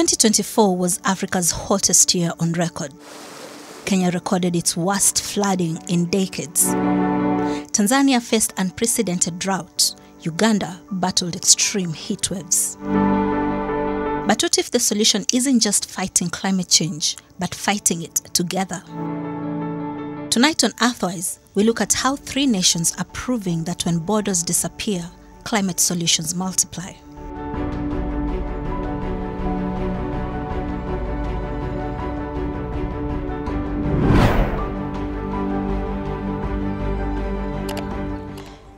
2024 was Africa's hottest year on record. Kenya recorded its worst flooding in decades. Tanzania faced unprecedented drought. Uganda battled extreme heat waves. But what if the solution isn't just fighting climate change, but fighting it together? Tonight on Earthwise, we look at how 3 nations are proving that when borders disappear, climate solutions multiply.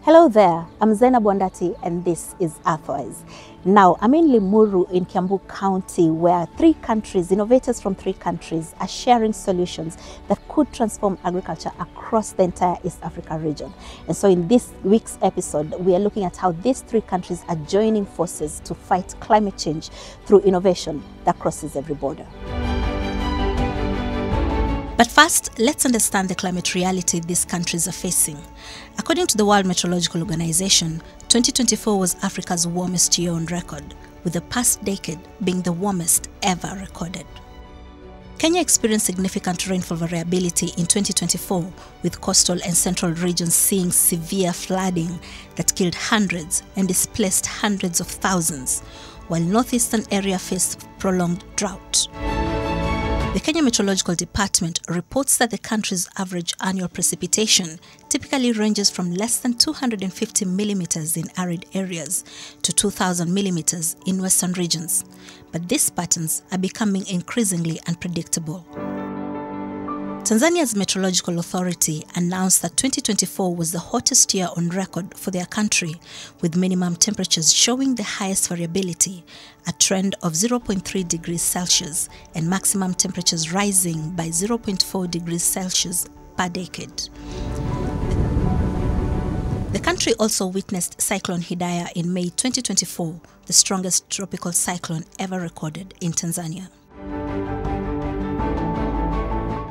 Hello there, I'm Zena Bwandati and this is Earthwise. Now, I'm in Limuru in Kiambu County where 3 countries, innovators from 3 countries are sharing solutions that could transform agriculture across the entire East Africa region. And so in this week's episode, we are looking at how these 3 countries are joining forces to fight climate change through innovation that crosses every border. But first, let's understand the climate reality these countries are facing. According to the World Meteorological Organization, 2024 was Africa's warmest year on record, with the past decade being the warmest ever recorded. Kenya experienced significant rainfall variability in 2024, with coastal and central regions seeing severe flooding that killed hundreds and displaced hundreds of thousands, while northeastern area faced prolonged drought. The Kenya Meteorological Department reports that the country's average annual precipitation typically ranges from less than 250 millimeters in arid areas to 2,000 millimeters in western regions. But these patterns are becoming increasingly unpredictable. Tanzania's Meteorological Authority announced that 2024 was the hottest year on record for their country, with minimum temperatures showing the highest variability, a trend of 0.3 degrees Celsius, and maximum temperatures rising by 0.4 degrees Celsius per decade. The country also witnessed Cyclone Hidaya in May 2024, the strongest tropical cyclone ever recorded in Tanzania.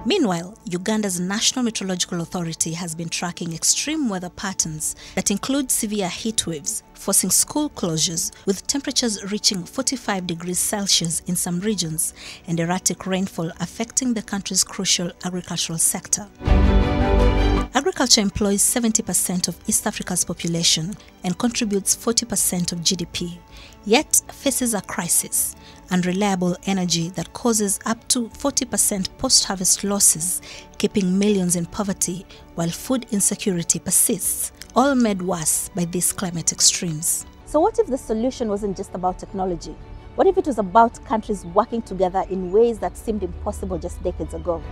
Meanwhile, Uganda's National Meteorological Authority has been tracking extreme weather patterns that include severe heat waves, forcing school closures, with temperatures reaching 45 degrees Celsius in some regions, and erratic rainfall affecting the country's crucial agricultural sector. Agriculture employs 70% of East Africa's population and contributes 40% of GDP, yet faces a crisis: unreliable energy that causes up to 40% post-harvest losses, keeping millions in poverty, while food insecurity persists, all made worse by these climate extremes. So what if the solution wasn't just about technology? What if it was about countries working together in ways that seemed impossible just decades ago?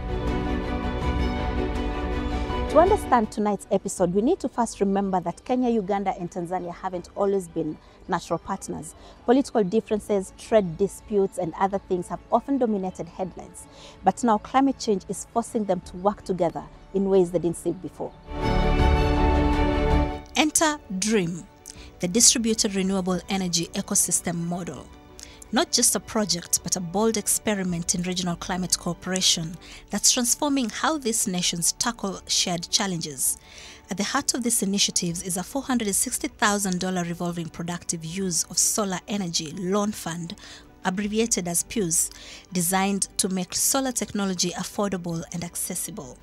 To understand tonight's episode, we need to first remember that Kenya, Uganda, and Tanzania haven't always been natural partners. Political differences, trade disputes, and other things have often dominated headlines. But now climate change is forcing them to work together in ways they didn't see before. Enter DREAM, the Distributed Renewable Energy Ecosystem Model. Not just a project, but a bold experiment in regional climate cooperation that's transforming how these nations tackle shared challenges. At the heart of these initiatives is a $460,000 revolving productive use of solar energy loan fund, abbreviated as PUSE, designed to make solar technology affordable and accessible.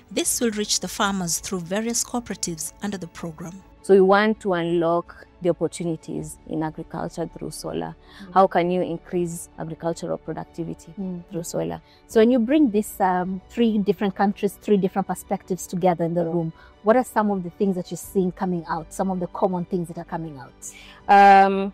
This will reach the farmers through various cooperatives under the program. So we want to unlock the opportunities in agriculture through solar. How can you increase agricultural productivity through solar? So when you bring these 3 different countries, 3 different perspectives together in the room, what are some of the things that you're seeing coming out, some of the common things that are coming out?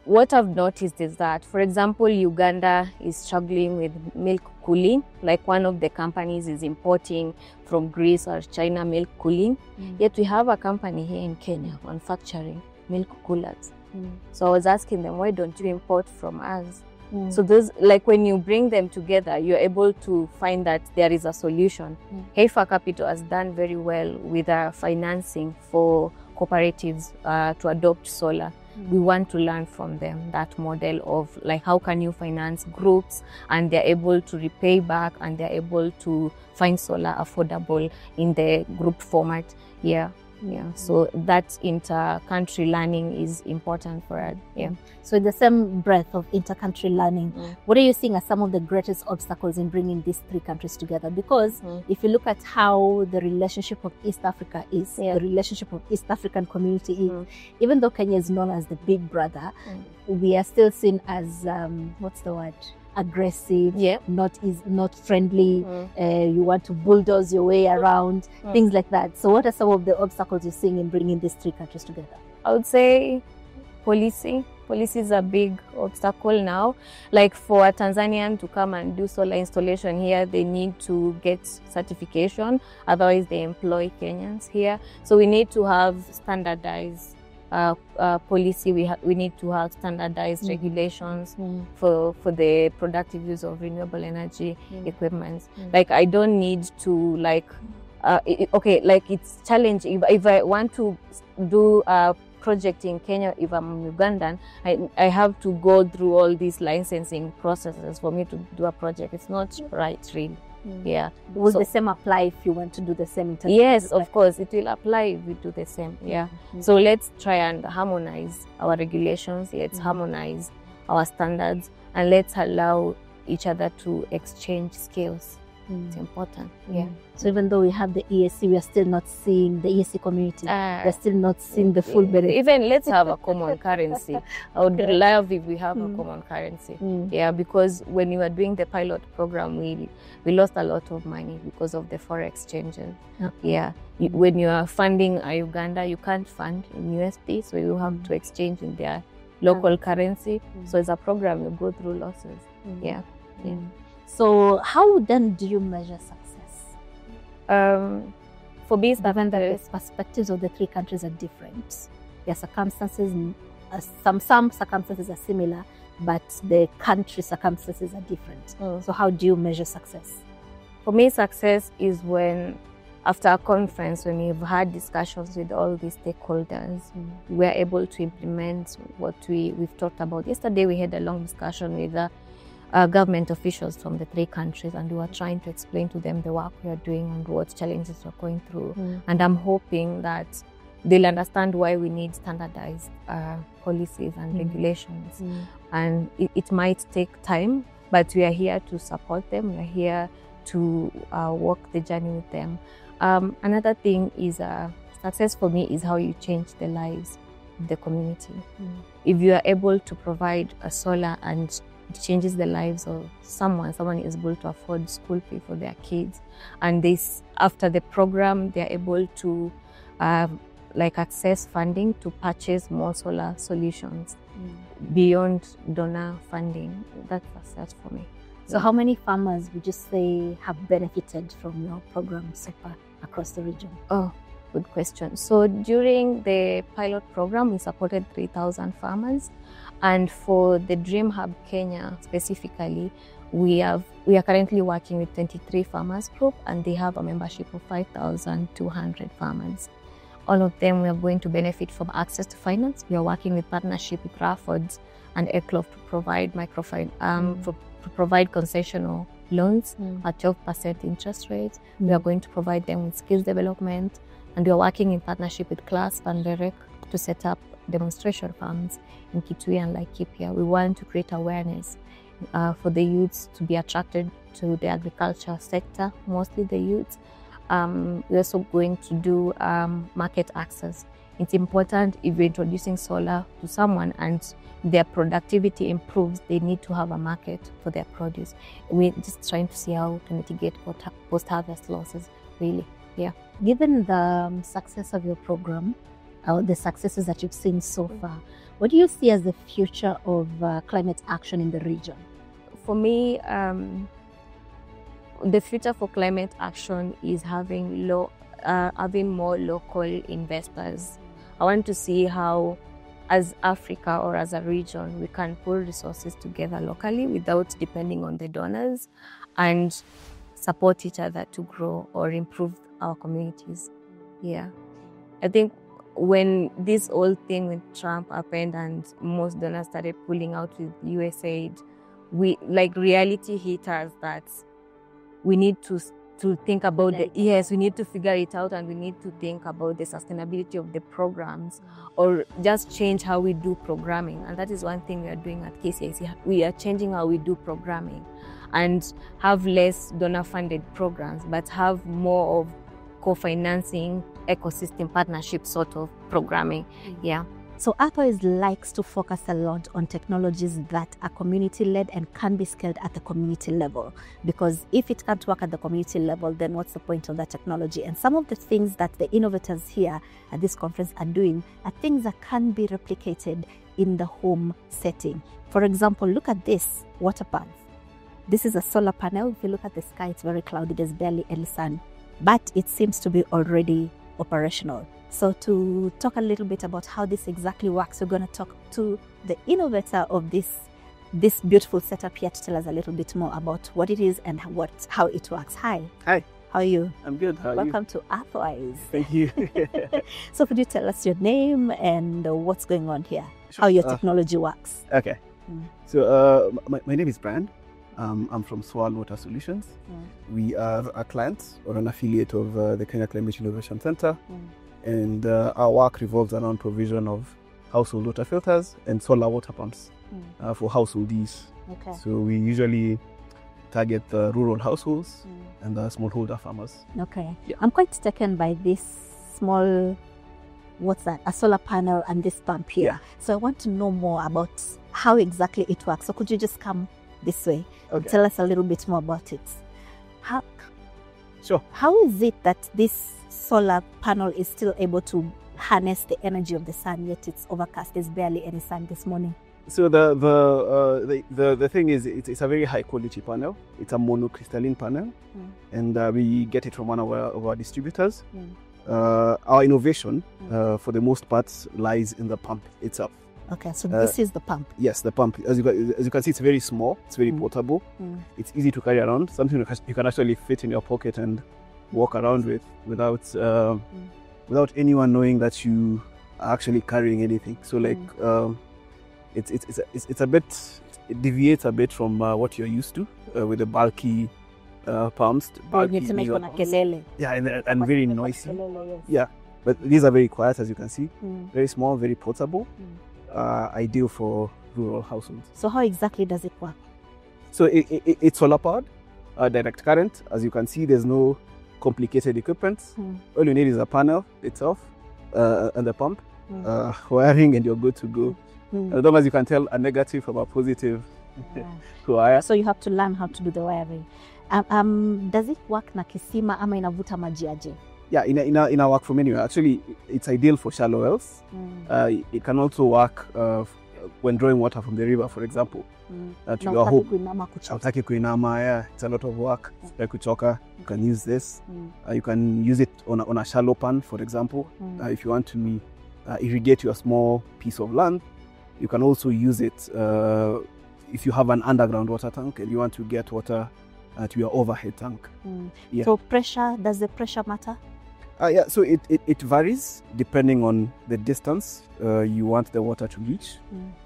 What I've noticed is that, for example, Uganda is struggling with milk cooling. Like one of the companies is importing from Greece or China milk cooling. Yet we have a company here in Kenya manufacturing milk coolers. So I was asking them, why don't you import from us? So those, like when you bring them together, you're able to find that there is a solution. Heifer Capital has done very well with financing for cooperatives to adopt solar. We want to learn from them that model of like how can you finance groups and they're able to repay back and they're able to find solar affordable in the group format. Yeah. Yeah, so that inter-country learning is important for us. Yeah. So in the same breath of inter-country learning, what are you seeing as some of the greatest obstacles in bringing these three countries together? Because if you look at how the relationship of East Africa is, the relationship of East African community is, even though Kenya is known as the big brother, we are still seen as, what's the word? Aggressive, not friendly, you want to bulldoze your way around, things like that. So what are some of the obstacles you're seeing in bringing these three countries together? I would say policy. Policy is a big obstacle now. Like for a Tanzanian to come and do solar installation here, they need to get certification, otherwise they employ Kenyans here. So we need to have standardized policy. We need to have standardized regulations for the productive use of renewable energy equipment. Like I don't need to like it's challenging. If I want to do a project in Kenya, if I'm Ugandan, I have to go through all these licensing processes for me to do a project. It's not right, really. Yeah. Will the same apply if you want to do the same? Yes, of course, it will apply if we do the same. Yeah. So let's try and harmonize our regulations. Let's harmonize our standards, and let's allow each other to exchange skills. It's important. Yeah. So even though we have the EAC, we are still not seeing the EAC community. We're still not seeing the full benefit. Even let's have a common currency. I would love if we have a common currency. Yeah, because when we were doing the pilot program, we lost a lot of money because of the forex changes. Yeah. When you are funding a Uganda, you can't fund in USD, so you have to exchange in their local currency. So it's a program you go through losses. Yeah. So how then do you measure success? For me, given that the perspectives of the three countries are different, their circumstances, some circumstances are similar, but the country circumstances are different. So how do you measure success? For me, success is when, after a conference, when we've had discussions with all the stakeholders, we're able to implement what we've talked about. Yesterday, we had a long discussion with government officials from the three countries, and we were trying to explain to them the work we are doing and what challenges we're going through. And I'm hoping that they'll understand why we need standardized policies and regulations. And it might take time, but we are here to support them. We're here to walk the journey with them. Another thing is success for me is how you change the lives of the community. If you are able to provide a solar and it changes the lives of someone is able to afford school fee for their kids, and after the program they're able to access funding to purchase more solar solutions beyond donor funding. That's success for me. So how many farmers would you say have benefited from your program so far across the region? Oh, good question. So during the pilot program, we supported 3,000 farmers. And for the Dream Hub Kenya specifically, we are currently working with 23 farmers group, and they have a membership of 5,200 farmers. All of them are going to benefit from access to finance. We are working with partnership with Raffords and Eclov to provide to provide concessional loans at 12% interest rates. We are going to provide them with skills development, and we are working in partnership with CLASP and LEREC to set up demonstration farms in Kitui and Laikipia. We want to create awareness for the youths to be attracted to the agriculture sector, mostly the youths. We're also going to do market access. It's important if you're introducing solar to someone and their productivity improves, they need to have a market for their produce. We're just trying to see how to mitigate post-harvest losses, really. Yeah. Given the success of your program, the successes that you've seen so far, what do you see as the future of climate action in the region? For me, the future for climate action is having more local investors. I want to see how, as Africa or as a region, we can pull resources together locally without depending on the donors, and support each other to grow or improve our communities. Yeah. I think when this whole thing with Trump happened and most donors started pulling out with USAID, reality hit us that we need to to think about we need to figure it out, and we need to think about the sustainability of the programs, or just change how we do programming. And that is one thing we are doing at KCIC. We are changing how we do programming and have less donor-funded programs, but have more of co-financing, ecosystem partnership sort of programming. Yeah. So Earthwise likes to focus a lot on technologies that are community-led and can be scaled at the community level. Because if it can't work at the community level, then what's the point of that technology? And some of the things that the innovators here at this conference are doing are things that can be replicated in the home setting. For example, look at this water pump. This is a solar panel. If you look at the sky, it's very cloudy. There's barely any sun, but it seems to be already operational. So to talk a little bit about how this exactly works, we're going to talk to the innovator of this beautiful setup here to tell us a little bit more about what it is and how it works. Hi. Hi. How are you? I'm good. How are Welcome to Earthwise. Thank you. So could you tell us your name and what's going on here? Sure. How your technology works? Okay. So my name is Brian. I'm from Swan Water Solutions. We are a client or an affiliate of the Kenya Climate Innovation Center. And our work revolves around provision of household water filters and solar water pumps for household use. Okay. So we usually target the rural households and the smallholder farmers. Okay. Yeah. I'm quite taken by this small, what's that? A solar panel and this pump here. Yeah. So I want to know more about how exactly it works. So could you just come this way and Okay. tell us a little bit more about it? Sure. How is it that this solar panel is still able to harness the energy of the sun, yet it's overcast? There's barely any sun this morning. So the thing is, it's a very high quality panel. It's a monocrystalline panel, and we get it from one of our distributors. Our innovation, for the most part, lies in the pump itself. Okay, so this is the pump. Yes, the pump. As you can see, it's very small. It's very portable. It's easy to carry around. Something you can actually fit in your pocket and walk around with without anyone knowing that you are actually carrying anything. So like it's a bit, it deviates a bit from what you're used to with the bulky pumps. Yeah, and very noisy. Yeah, but these are very quiet, as you can see. Very small, very portable. Ideal for rural households. So how exactly does it work? So it's solar powered, direct current. As you can see, there's no complicated equipment. All you need is a panel itself and the pump, wiring, and you're good to go. As long as you can tell a negative from a positive wire. So you have to learn how to do the wiring. Does it work na kisima ama inavuta maji aje? Yeah, in our work from anywhere. Actually, it's ideal for shallow wells. It can also work when drawing water from the river, for example. To your home. Hautaki kuinama, yeah, it's a lot of work. Kuchoka, you can use this. You can use it on a shallow pan, for example. If you want to irrigate your small piece of land, you can also use it if you have an underground water tank and you want to get water to your overhead tank. Yeah. So does the pressure matter? Yeah, so it varies depending on the distance you want the water to reach.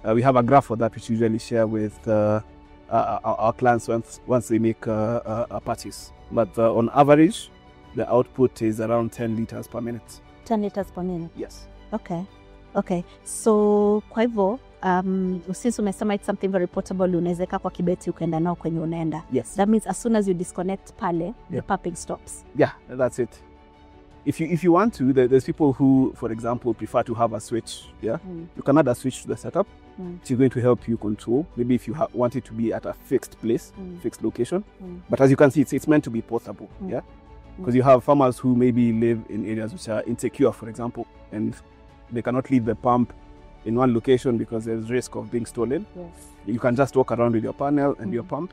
We have a graph for that, which we usually share with our clients once they make a purchase. But on average, the output is around 10 liters per minute. 10 liters per minute? Yes. Okay. So kwa hivyo, since umesema it's something very portable, unaweza kwa kibeti ukaenda nao kwenye unaenda. Yes. That means as soon as you disconnect pale, the pumping stops. Yeah, that's it. If you want to, there's people who, for example, prefer to have a switch. Yeah, you can add a switch to the setup. It's going to help you control. Maybe if you want it to be at a fixed place, fixed location. But as you can see, it's meant to be portable. Yeah, because you have farmers who maybe live in areas which are insecure, for example, and they cannot leave the pump in one location because there's risk of being stolen. Yes. You can just walk around with your panel and your pump.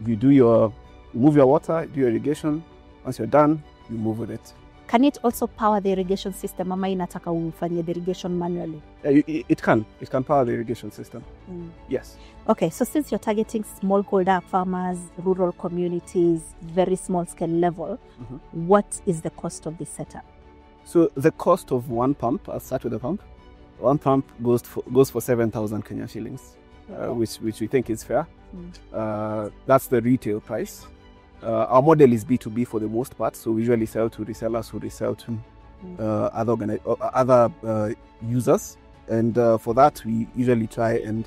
You move your water, do your irrigation. Once you're done, you move with it. Can it also power the irrigation system? Ama inataka ufanye the irrigation manually? It can power the irrigation system. Yes. Okay, so since you're targeting smallholder farmers, rural communities, very small scale level, what is the cost of this setup? So the cost of one pump, I'll start with the pump. One pump goes for 7,000 Kenya shillings, which we think is fair. That's the retail price. Our model is B2B for the most part, so we usually sell to resellers who resell to other users, and for that we usually try and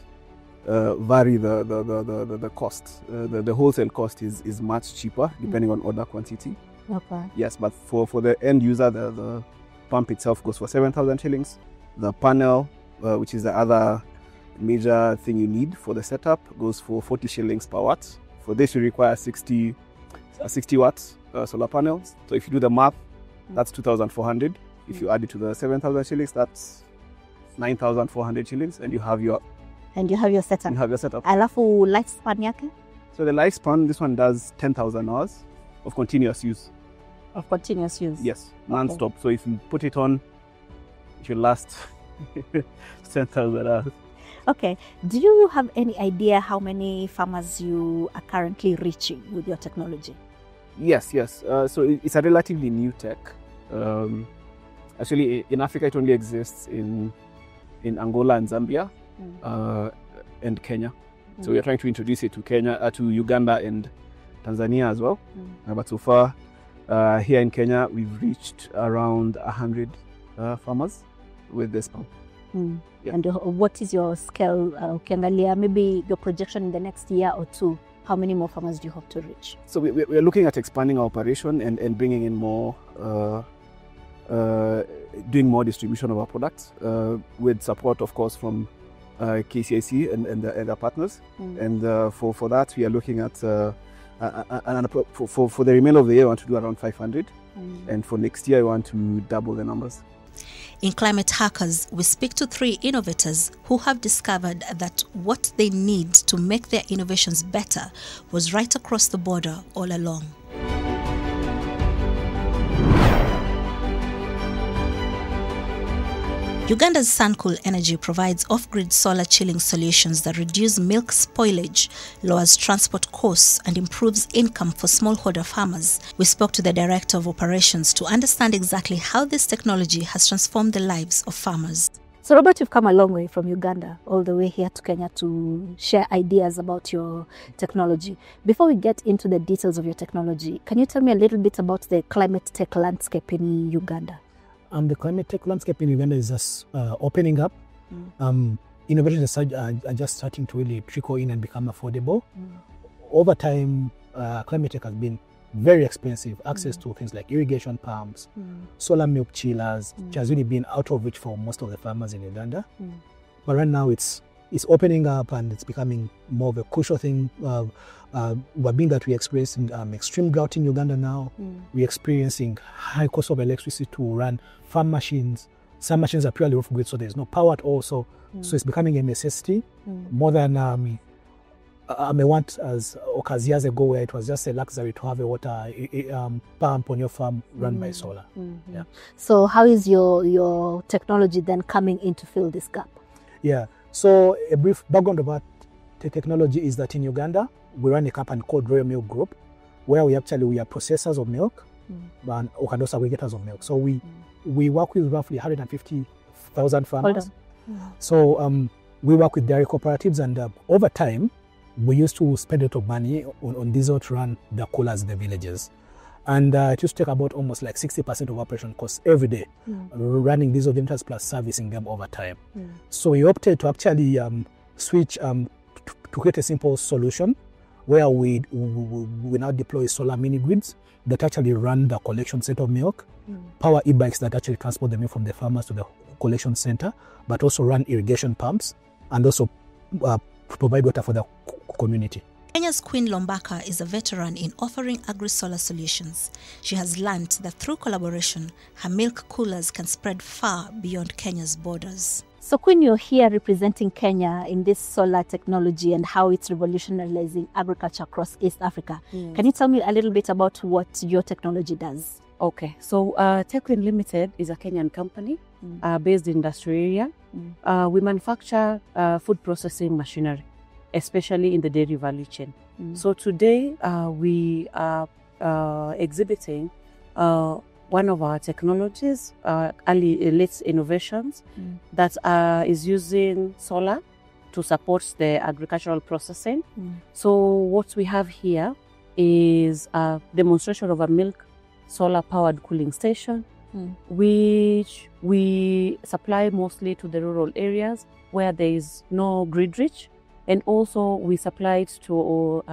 vary the cost. The wholesale cost is much cheaper depending on order quantity. Okay. Yes, but for the end user, the pump itself goes for 7,000 shillings. The panel, which is the other major thing you need for the setup, goes for 40 shillings per watt. For this, you require 60 watts solar panels. So if you do the math, that's 2,400. If you add it to the 7,000 shillings, that's 9,400 shillings, and you have your setup. You have your setup. Alafu lifespan yake? So the lifespan, this one does 10,000 hours of continuous use. Of continuous use? Yes, non-stop. So if you put it on, it should last 10,000 hours. Okay. Do you have any idea how many farmers you are currently reaching with your technology? Yes. So it's a relatively new tech. Actually, in Africa, it only exists in Angola and Zambia and Kenya. So we're trying to introduce it to Kenya, to Uganda and Tanzania as well. But so far, here in Kenya, we've reached around 100 farmers with this pump. Yeah. And what is your scale, ukiangalia maybe your projection in the next year or two? How many more farmers do you hope to reach? So we're looking at expanding our operation and bringing in more, doing more distribution of our products with support, of course, from KCIC and the partners. And for that, we are looking at, for the remainder of the year, we want to do around 500. And for next year, we want to double the numbers. In Climate Hackers, we speak to 3 innovators who have discovered that what they need to make their innovations better was right across the border all along. Uganda's Suncool Energy provides off-grid solar chilling solutions that reduce milk spoilage, lowers transport costs, and improves income for smallholder farmers. We spoke to the Director of Operations to understand exactly how this technology has transformed the lives of farmers. So Robert, you've come a long way from Uganda all the way here to Kenya to share ideas about your technology. Before we get into the details of your technology, can you tell me a little bit about the climate tech landscape in Uganda? The climate tech landscape in Uganda is just opening up. Innovations are just starting to really trickle in and become affordable. Over time, climate tech has been very expensive. Access to things like irrigation pumps, solar milk chillers, which has really been out of reach for most of the farmers in Uganda. But right now it's opening up and it's becoming more of a crucial thing. Being that we're experiencing extreme drought in Uganda now, we're experiencing high cost of electricity to run farm machines. Some machines are purely off-grid, so there's no power at all. So it's becoming a necessity more than I may want as years ago, where it was just a luxury to have a water pump on your farm run by solar. Yeah. So how is your technology then coming in to fill this gap? Yeah. So a brief background about the technology is that in Uganda, we run a company called Royal Milk Group, where we are processors of milk and also aggregators of milk. So we work with roughly 150,000 farmers. So we work with dairy cooperatives, and over time, we used to spend a lot of money on diesel to run the coolers in the villages. And it used to take about almost like 60% of operation costs every day, running diesel generators plus servicing them over time. So we opted to actually switch to create a simple solution where we now deploy solar mini grids that actually run the collection center of milk, power e-bikes that actually transport the milk from the farmers to the collection center, but also run irrigation pumps and also provide water for the community. Kenya's Queen Lombaka is a veteran in offering agri-solar solutions. She has learned that through collaboration, her milk coolers can spread far beyond Kenya's borders. So Queen, you're here representing Kenya in this solar technology and how it's revolutionizing agriculture across East Africa. Can you tell me a little bit about what your technology does? Okay, so TechQueen Limited is a Kenyan company based in industry area. We manufacture food processing machinery, especially in the dairy value chain. So today we are exhibiting one of our technologies, late innovations, that is using solar to support the agricultural processing. So what we have here is a demonstration of a milk solar-powered cooling station, which we supply mostly to the rural areas where there is no grid reach, and also we supply it to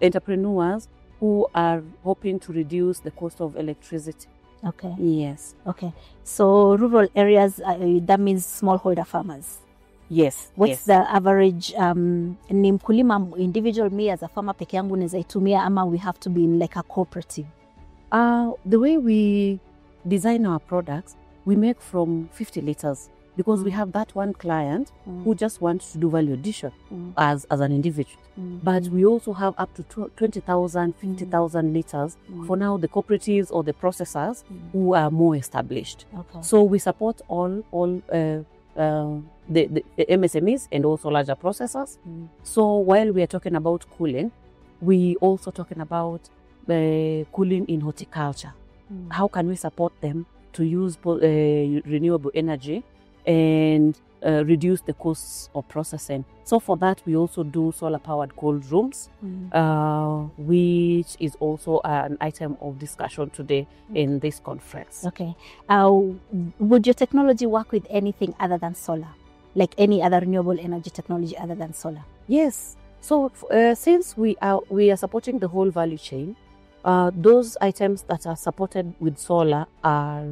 entrepreneurs who are hoping to reduce the cost of electricity. Okay. Yes. Okay. So rural areas, that means smallholder farmers. Yes. What's the average ni mkulima individual, me as a farmer peke yangu naweza itumia ama we have to be in like a cooperative? The way we design our products, we make from 50 liters because we have that one client who just wants to do value addition as an individual. But we also have up to 20,000, 50,000 liters for now the cooperatives or the processors who are more established. Okay. So we support all the MSMEs and also larger processors. So while we are talking about cooling, we also talking about cooling in horticulture. How can we support them to use renewable energy and reduce the costs of processing? So for that, we also do solar-powered cold rooms, which is also an item of discussion today in this conference. Okay. Would your technology work with anything other than solar? Like any other renewable energy technology other than solar? Yes. So since we are supporting the whole value chain, those items that are supported with solar are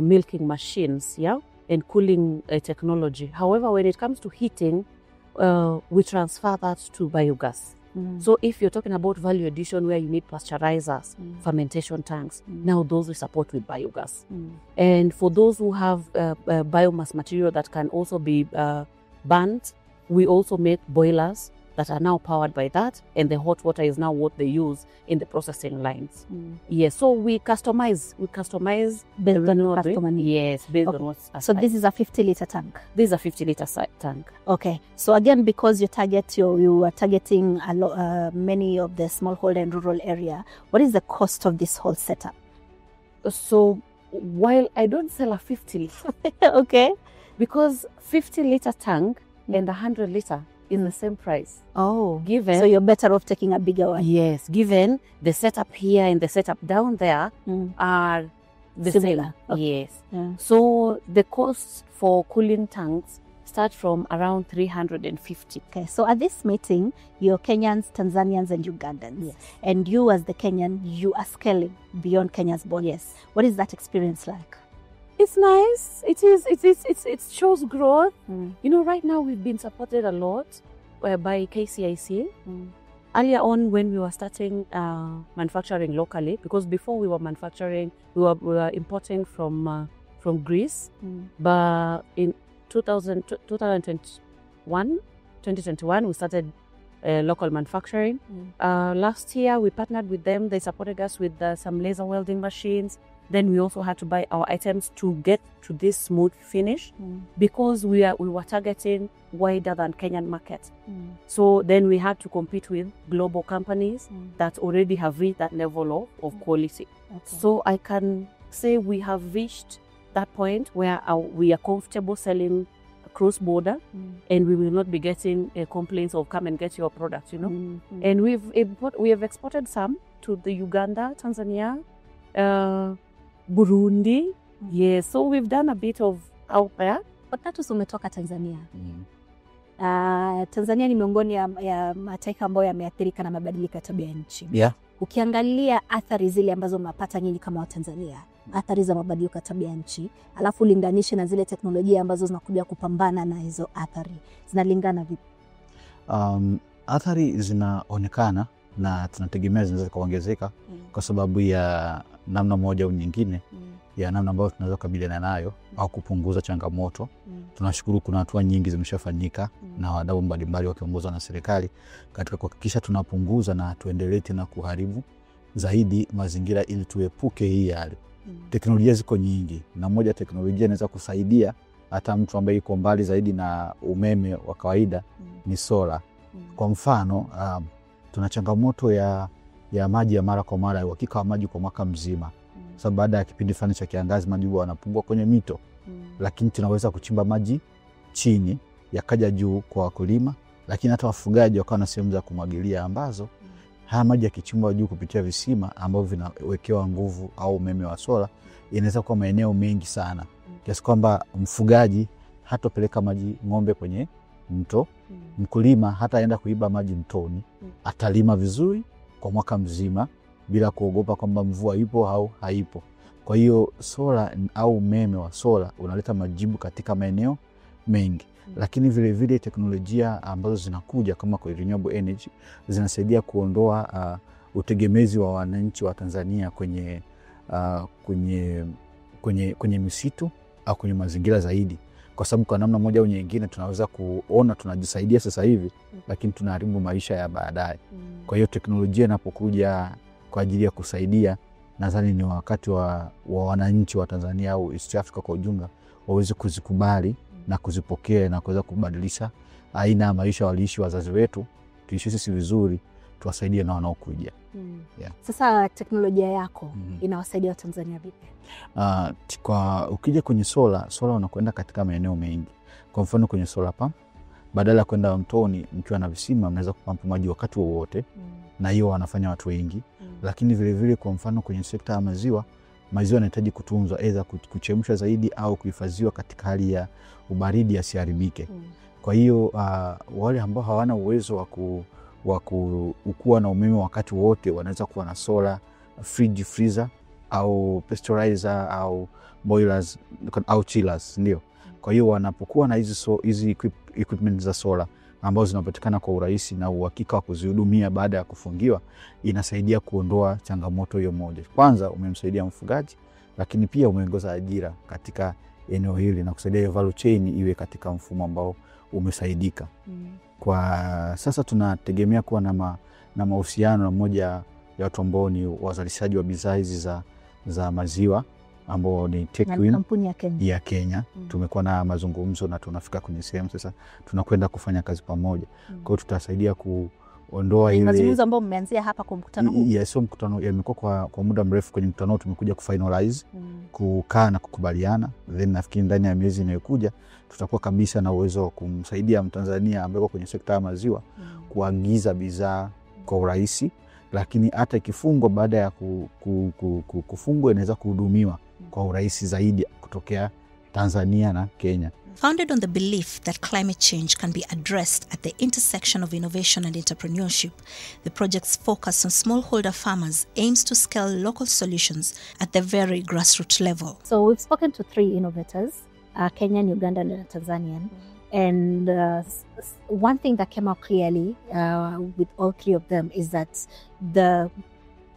milking machines, and cooling technology. However, when it comes to heating, we transfer that to biogas. So if you're talking about value addition where you need pasteurizers, fermentation tanks, now those we support with biogas. And for those who have biomass material that can also be burnt, we also make boilers that are now powered by that, and the hot water is now what they use in the processing lines. Yes, so we customize Based on your customer need. Yes, based on what's So this is a 50-liter tank? This is a 50-liter tank. Okay, so again, because you are targeting many of the smallholder and rural area, what is the cost of this whole setup? So while I don't sell a 50 liter, okay, because 50-liter tank and 100-liter is the same price. Oh, given, so you're better off taking a bigger one. Yes, given the setup here and the setup down there are the similar. same. Okay. Yes. Yeah. So the cost for cooling tanks start from around 350. Okay, so at this meeting, you're Kenyans, Tanzanians, and Ugandans. Yes. And you as the Kenyan, you are scaling beyond Kenya's borders. Yes. What is that experience like? It's nice. It shows growth. You know, right now we've been supported a lot by KCIC. Earlier on, when we were starting manufacturing locally, because before we were manufacturing, we were importing from Greece. But in 2021, we started local manufacturing. Last year, we partnered with them. They supported us with some laser welding machines. Then we also had to buy our items to get to this smooth finish because we were targeting wider than Kenyan market. So then we had to compete with global companies that already have reached that level of quality. Okay. So I can say we have reached that point where we are comfortable selling cross-border and we will not be getting complaints of come and get your product, you know. And we have exported some to the Uganda, Tanzania, Burundi. Yes, so we've done a bit of out there. Watatu umetoka Tanzania. Tanzania ni miongoni ya mataifa ambayo yameathirika na mabadiliko ya tabia nchi. Ukiangalia athari zile ambazo mnapata nyinyi kama Watanzania, athari za mabadiliko ya tabia nchi, alafu linganishe na zile teknolojia ambazo zinakuja kupambana na hizo athari, zinalingana vipi? Athari zinaonekana na tunategemea zinaweza kuongezeka kwa sababu ya namna moja au nyingine ya namna ambayo tunaweza kukabiliana nayo au kupunguza changamoto. Tunashukuru kuna hatua nyingi zimeshafanyika na wadau mbalimbali wakiongozwa na serikali katika kuhakikisha tunapunguza na tuendelee tena kuharibu zaidi mazingira ili tuepuke hii hali. Teknolojia ziko nyingi na moja teknolojia inaweza kusaidia hata mtu ambaye yuko mbali zaidi na umeme wa kawaida ni sola. Kwa mfano, tuna changamoto ya maji ya mara kwa mara, uhakika wa maji kwa mwaka mzima. Sababu baada ya kipindi fulani cha kiangazi maji yanapungua kwenye mito. Lakini tunaweza kuchimba maji chini yakaja juu kwa wakulima, lakini hata wafugaji wakawa na sehemu za kumwagilia ambazo haya maji yakichimbwa juu kupitia visima ambavyo vinawekewa nguvu au umeme wa sola, inaweza kuwa maeneo mengi sana. Kiasi kwamba mfugaji hatopeleka maji ng'ombe kwenye mto, mkulima hataenda kuiba maji mtoni, atalima vizuri kwa mwaka mzima bila kuogopa kwamba mvua ipo au haipo. Kwa hiyo sola au umeme wa sola unaleta majibu katika maeneo mengi. Lakini vile vile teknolojia ambazo zinakuja kama kwa renewable energy zinasaidia kuondoa utegemezi wa wananchi wa Tanzania kwenye misitu au kwenye mazingira zaidi, kwa sababu kwa namna moja au nyingine tunaweza kuona tunajisaidia sasa hivi, lakini tunaharibu maisha ya baadaye. Kwa hiyo teknolojia inapokuja kwa ajili ya kusaidia, nadhani ni wakati wa wananchi wa Tanzania au East Africa kwa ujumla waweze kuzikubali na kuzipokea na kuweza kubadilisha aina ya maisha waliishi wazazi wetu, tuishi sisi vizuri, tuwasaidie na wanaokuja. Yeah. Sasa teknolojia yako inawasaidia Tanzania vipi? Ukija kwenye sola unakwenda katika maeneo mengi. Kwa mfano kwenye solar pump, badala ya kwenda mtoni mkiwa na visima, mnaweza kupampa maji wakati wowote, na hiyo wanafanya watu wengi. Lakini vile vile kwa mfano kwenye sekta ya maziwa yanahitaji kutunzwa, aidha kuchemshwa zaidi au kuhifadhiwa katika hali ya ubaridi yasiharibike. Kwa hiyo wale ambao hawana uwezo wa kuwa na umeme wakati wote wanaweza kuwa na solar, fridge, freezer au pasteurizer au boilers au chillers, ndio. Kwa hiyo wanapokuwa na hizi equipment za solar ambazo zinapatikana kwa urahisi na uhakika wa kuzihudumia baada ya kufungiwa, inasaidia kuondoa changamoto hiyo moja. Kwanza umemsaidia mfugaji, lakini pia umeongeza ajira katika eneo hili na kusaidia value chain iwe katika mfumo ambao umesaidika. Kwa sasa tunategemea kuwa na mahusiano na moja ya watu ambao ni wazalishaji wa bidhaa hizi za maziwa ambao ni Techwin, kampuni ya Kenya. Tumekuwa na mazungumzo na tunafika kwenye sehemu sasa tunakwenda kufanya kazi pamoja. Kwa hiyo tutasaidia kuondoa ile mazungumzo ambayo mmeanzia hapa kwa mkutano huu. Yes, mkutano yamekuwa kwa muda mrefu. Kwenye mkutano tumekuja kufinalize, kukaa na kukubaliana, then nafikiri ndani ya miezi inayokuja tutakuwa kabisa na uwezo wa kumsaidia Mtanzania ambaye kwenye sekta ya maziwa kuagiza bidhaa kwa urahisi, lakini hata ikifungwa baada ya kufungwa inaweza kuhudumiwa kwa urahisi zaidi kutokea Tanzania na Kenya. Founded on the belief that climate change can be addressed at the intersection of innovation and entrepreneurship, the project's focus on smallholder farmers aims to scale local solutions at the very grassroots level. So we've spoken to 3 innovators, Kenyan, Ugandan, and Tanzanian. And one thing that came out clearly with all 3 of them is that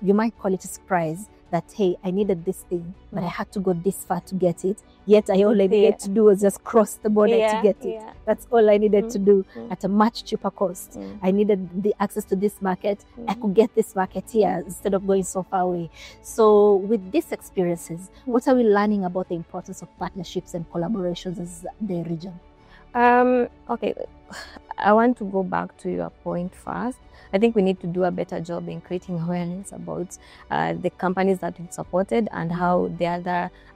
you might call it a surprise, that, hey, I needed this thing, but I had to go this far to get it. Yet all I needed to do was just cross the border to get it. That's all I needed to do at a much cheaper cost. I needed the access to this market. I could get this market here instead of going so far away. So with these experiences, what are we learning about the importance of partnerships and collaborations as the region? Okay, I want to go back to your point first. I think we need to do a better job in creating awareness about the companies that we've supported and how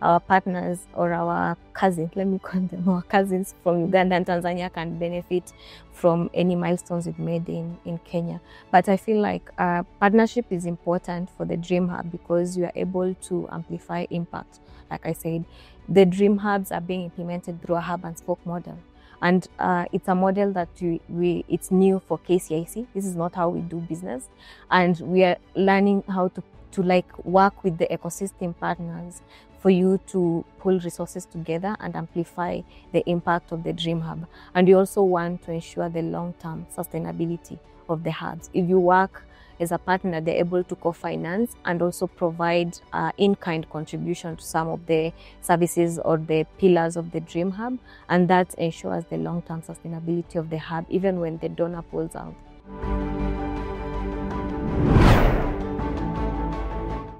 our partners or our cousins, let me call them our cousins from Uganda and Tanzania, can benefit from any milestones we've made in Kenya. But I feel like partnership is important for the Dream Hub because you are able to amplify impact. Like I said, the Dream Hubs are being implemented through a hub and spoke model. And it's a model that it's new for KCIC. This is not how we do business. And we are learning how to like work with the ecosystem partners for you to pull resources together and amplify the impact of the Dream Hub. And we also want to ensure the long-term sustainability of the hubs. If you work as a partner, they're able to co-finance and also provide in-kind contribution to some of the services or the pillars of the Dream Hub. And that ensures the long-term sustainability of the hub, even when the donor pulls out.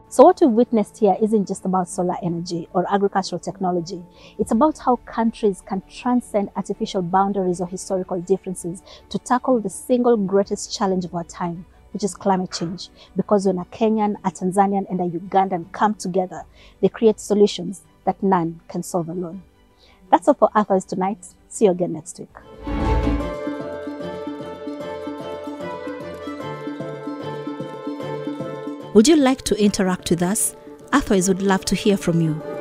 So what we've witnessed here isn't just about solar energy or agricultural technology. It's about how countries can transcend artificial boundaries or historical differences to tackle the single greatest challenge of our time, which is climate change. Because when a Kenyan, a Tanzanian, and a Ugandan come together, they create solutions that none can solve alone. That's all for Earthwise tonight. See you again next week. Would you like to interact with us? Earthwise would love to hear from you.